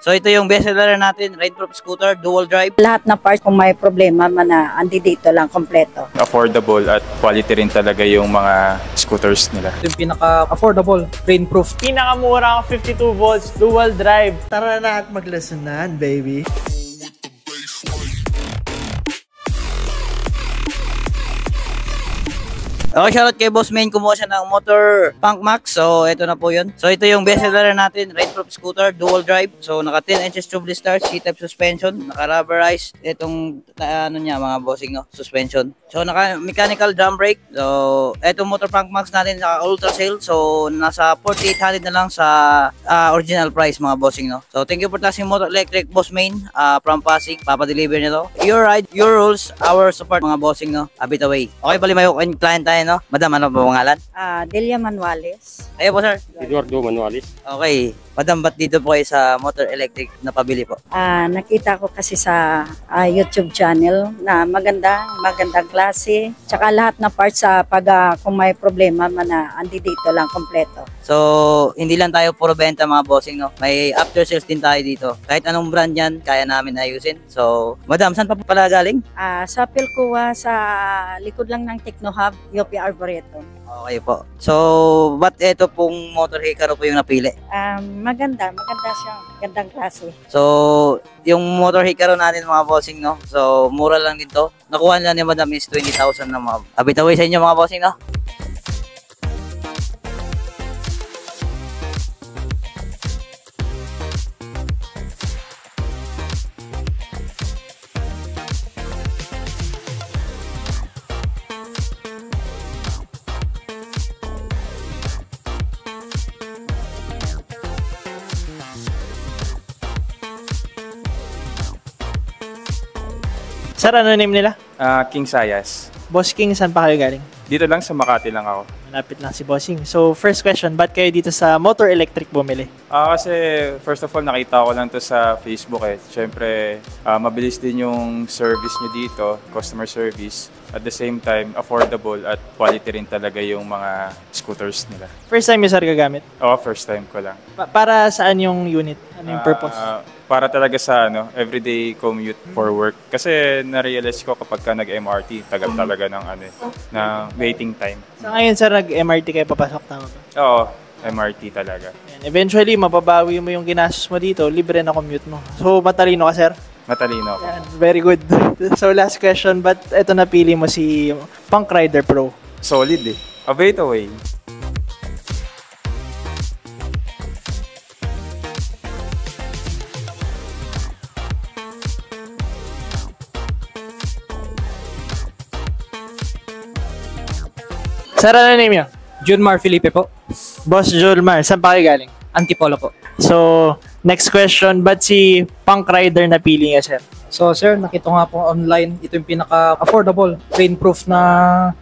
So ito yung bestseller natin, rainproof scooter, dual drive. Lahat na parts kung may problema man na andi dito lang kompleto. Affordable at quality rin talaga yung mga scooters nila. Ito yung pinaka-affordable, rainproof. Pinakamurang 52 volts, dual drive. Tara na at maglesonan, baby. Okay, shoutout kay Boss Main, kumuha siya ng motor Punk Max. So, ito na po yun. So, ito yung bestseller natin, rainproof scooter, dual drive. So, naka 10 inches tubeless stars, C-type suspension, naka rubberized itong ano niya, mga bossing, no, suspension. So, naka mechanical drum brake. So, itong motor Punk Max natin naka ultra sale. So, nasa 4,800 na lang sa original price, mga bossing, no. So, thank you for touching Motor Electric, Boss Main, from Pasig. Papa-deliver niya to. Your ride, your rules, our support, mga bossing, no. Habit away. Okay, bali may client tayo, no? Madam, ano ba pangalan? Delia Manuales. Ayo po, sir. Eduardo Manuales. Okay. Madam, ba't dito po kayo sa motor electric na pabili po? Nakita ko kasi sa YouTube channel na magandang klase. Tsaka lahat na parts sa kung may problema man na andi dito lang kompleto. So, hindi lang tayo puro benta, mga bossing, no? May after sales din tayo dito. Kahit anong brand yan, kaya namin ayusin. So, madam, saan pa po pala galing? Sa Pilcoa, sa likod lang ng Technohub, UP Arboretum. Okay po. So, ba't ito pong motor Hikaro po yung napili? Maganda siya. Gandang klase. So, yung motor Hikaro natin, mga bossing, no? So, mura lang din to. Nakuha lang ni madam is 20,000 na mga habit away sa inyo, mga bossing, no? Sir, ano name nila? King Sayas. Boss King, saan pa kayo galing? Dito lang sa Makati lang ako. Malapit lang si Bossing. So, first question, ba't kayo dito sa motor electric bumili? Kasi first of all, nakita ko lang to sa Facebook eh. Siyempre, mabilis din yung service nyo dito, customer service. At the same time, affordable at quality rin talaga yung mga scooters nila. First time yung sir gagamit? Oo, first time ko lang. Para saan yung unit? Ano yung purpose? Para talaga sa everyday commute for work. Kasi na-realize ko kapag ka nag-MRT, tagal talaga ng ng waiting time. So ngayon sir, nag-MRT kayo papasok, tama ba? Oo, MRT talaga. And eventually, mababawi mo yung ginastos mo dito, libre na commute mo. So, matalino ka sir? Matalino ako. Yan, very good. So last question, ba't ito napili mo si Punk Rider Pro? Solid eh. Abate away. Sir, ano name niya? Junmar Felipe po. Boss Julmar, saan pa kayo galing? Antipolo po. So, next question, ba't si Punk Rider napili niya, sir? So sir, nakita ko nga po online, ito yung pinaka-affordable, rainproof na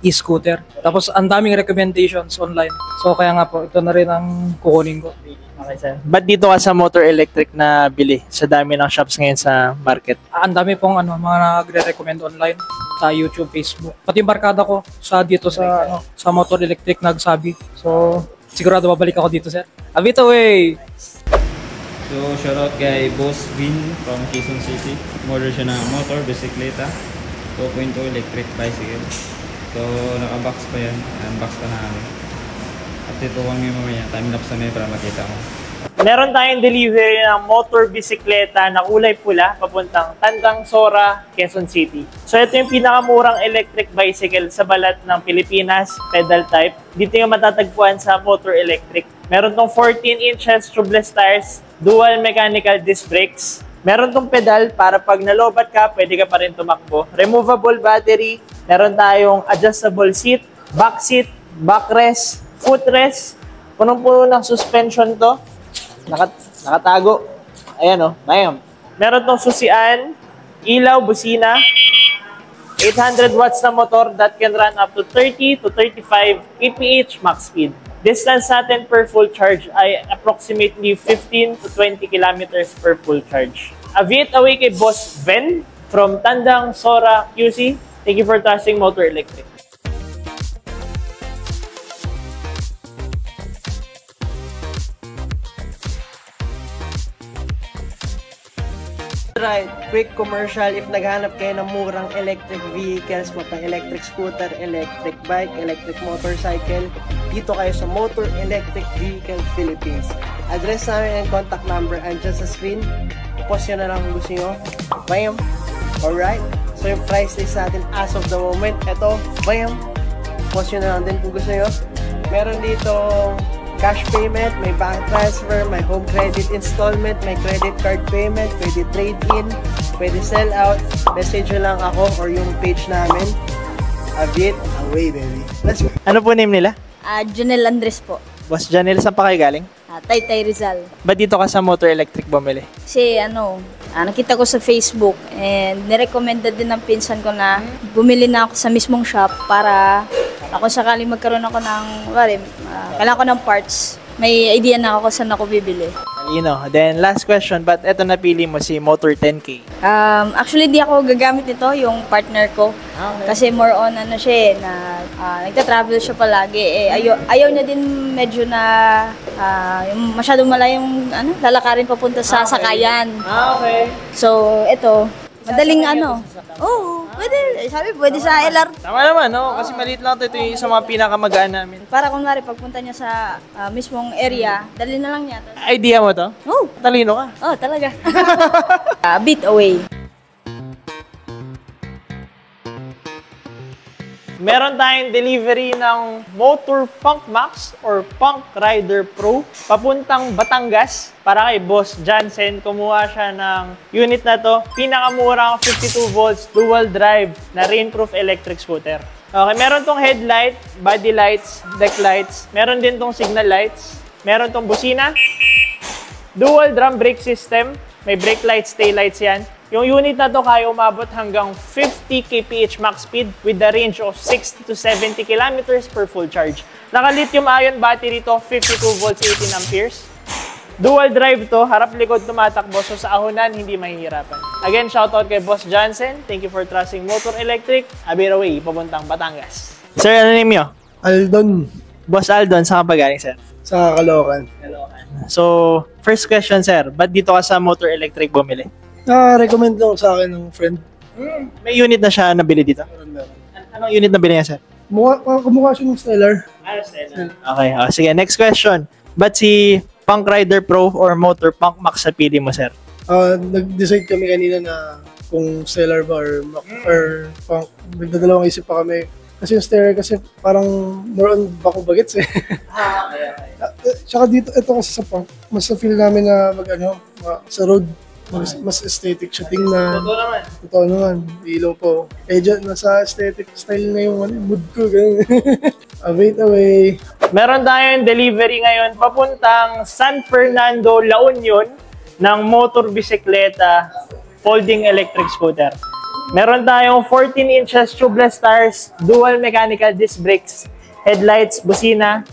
e-scooter. Tapos ang daming recommendations online. So kaya nga po, ito na rin ang kukunin ko. Okay, sir. Ba't dito ka sa motor electric na bili? Sa dami ng shops ngayon sa market. Ang dami pong mga nagre-recommend online sa YouTube, Facebook. Pati yung barkada ko dito sa motor electric nagsabi. So sigurado babalik ako dito, sir. Habit away! So, shoutout kay Boss Vin from Quezon City. Order siya ng motor, bisikleta, 2.2 electric bicycle. So, naka-box pa yan. Unbox pa namin. At ito kung may mamaya, time-lapse na para makita mo. Meron tayong delivery ng motor bisikleta na kulay pula papuntang Tandang Sora, Quezon City. So, ito yung pinakamurang electric bicycle sa balat ng Pilipinas, pedal type. Dito yung matatagpuan sa motor electric. Meron tong 14 inches tubeless tires, dual mechanical disc brakes. Meron tong pedal para pag nalobat ka, pwede ka pa rin tumakbo. Removable battery. Meron tayong adjustable seat, backrest, footrest. Punong-puno ng suspension to. Nakatago. Ayan o. Meron tong susian, ilaw, busina. 800 watts na motor that can run up to 30 to 35 kph max speed. Distance natin per full charge ay approximately 15 to 20 kilometers per full charge. Aviate away kay Boss Ben from Tandang Sora, QC. Thank you for touching Motor Electric. Right, quick commercial. If naghanap kayo ng murang electric vehicles, electric scooter, electric bike, electric motorcycle, dito kayo sa Motor Electric Vehicle Philippines. Address namin and contact number andyan sa screen. Post nyo na lang kung gusto nyo. Bam! Alright, so yung price list natin as of the moment, eto, bam! Post nyo na lang din kung gusto nyo. Meron dito cash payment, may bank transfer, may home credit installment, may credit card payment, pwede trade-in, pwede sell out. Message nyo lang ako or yung page namin. A bit away, baby. Let's go. Ano po name nila? Junel Andres po. Boss Janel, saan pa kayo galing? Taytay Rizal. Ba't dito ka sa Motor Electric bumili? Kasi nakita ko sa Facebook and nirecommended din ng pinsan ko na bumili na ako sa mismong shop para ako sakaling magkaroon ako ng, kailangan ko ng parts. May idea na ako saan ako bibili. Then last question, but eto napili mo si Motor 10K. Actually, di ako gagamit nito, yung partner ko. Kasi more on siya na nagta-travel siya palagi. Ayaw niya din medyo na yung masyadong malayong lalakarin papunta sa sakayan. Okay. So, ito, madaling pwede sa LR. Tama naman, no? Kasi maliit lang ito yung sa mga pinakamagaan namin. Para kunwari, pagpunta niya sa mismong area, dali na lang niya. Idea mo to? Talino ka. Talaga. A bit away. Meron tayong delivery ng Motor Punk Max or Punk Rider Pro papuntang Batangas para kay Boss Jansen. Kumuha siya ng unit na to. Pinakamurang 52 volts dual drive na rainproof electric scooter. Okay, meron tong headlight, body lights, deck lights. Meron din tong signal lights. Meron tong busina. Dual drum brake system. May brake lights, tail lights yan. Yung unit na to kaya umabot hanggang 50 kph max speed with the range of 60 to 70 kilometers per full charge. Naka-lithium ion battery to, 52 volts, 18 amperes. Dual drive to, harap-likod tumatakbo, so sa ahonan hindi mahihirapan. Again, shoutout kay Boss Jansen. Thank you for trusting Motor Electric. Abiraway, papuntang Batangas. Sir, ano name nyo? Aldon, Boss Aldon, saan ka pa galing, sir? sa Caloocan. So, first question, sir. Ba't dito ka sa Motor Electric bumili? Recommend lang sa akin ng friend. May unit na siya nabili dito. Anong unit nabili niya, sir? Kumukha siya ng Stellar. Okay, sige. Next question. Ba't si Punk Rider Pro or Motor Punk Max sa pili mo, sir? Nag-decide kami kanina na kung Stellar ba or Punk. Nagdadalawang isip pa kami. Kasi yung Stellar kasi parang more on bako bagets eh. Tsaka dito, ito kasi sa Punk, mas na-feel namin na sa road. Mas aesthetic siya tingnan. Totoo naman. Ilaw po. Dyan, nasa aesthetic style na yung mood ko. Wait away. Meron tayong delivery ngayon papuntang San Fernando, La Union ng motor bisikleta folding electric scooter. Meron tayong 14 inches tubeless tires, dual mechanical disc brakes, headlights, busina,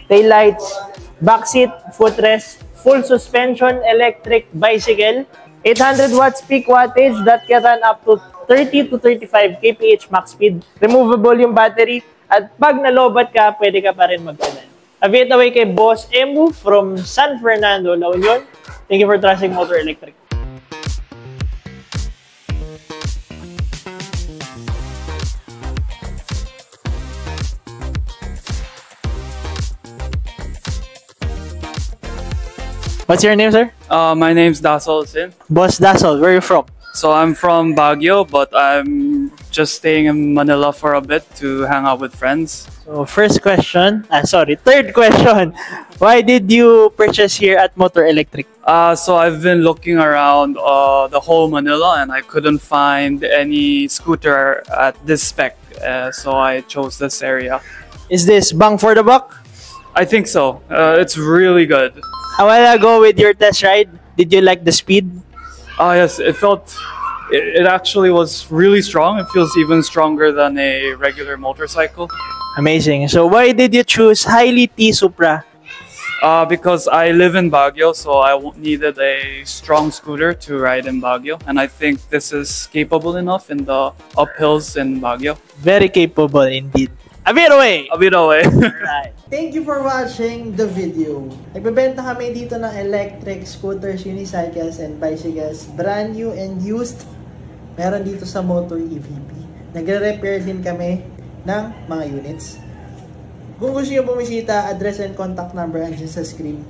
taillights, backseat, footrest, full suspension electric bicycle, 800 watts peak wattage that can run up to 30 to 35 kph max speed, removable yung battery, at pag nalobat ka, pwede ka pa rin mag-pedal. Await away kay Boss Emu from San Fernando, La Union. Thank you for trusting Motor Electric. What's your name, sir? My name's Dasol Sin. Boss Dasol, where are you from? So I'm from Baguio, but I'm just staying in Manila for a bit to hang out with friends. So third question. Why did you purchase here at Motor Electric? So I've been looking around the whole Manila and I couldn't find any scooter at this spec. So I chose this area. Is this bang for the buck? I think so. It's really good. A while ago with your test ride, did you like the speed? Yes, it actually was really strong. It feels even stronger than a regular motorcycle. Amazing. So why did you choose Hiley T Supra? Because I live in Baguio, so I needed a strong scooter to ride in Baguio. And I think this is capable enough in the uphills in Baguio. Very capable indeed. A bit away! A bit away. Alright. Thank you for watching the video. Nagbebenta kami dito ng electric scooters, unicycles, and bicycles. Brand new and used. Meron dito sa Motor EVP. Nagre-repair din kami ng mga units. Kung gusto nyo bumisita, address and contact number andyan sa screen.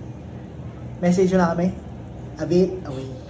Message nyo na kami. A bit away.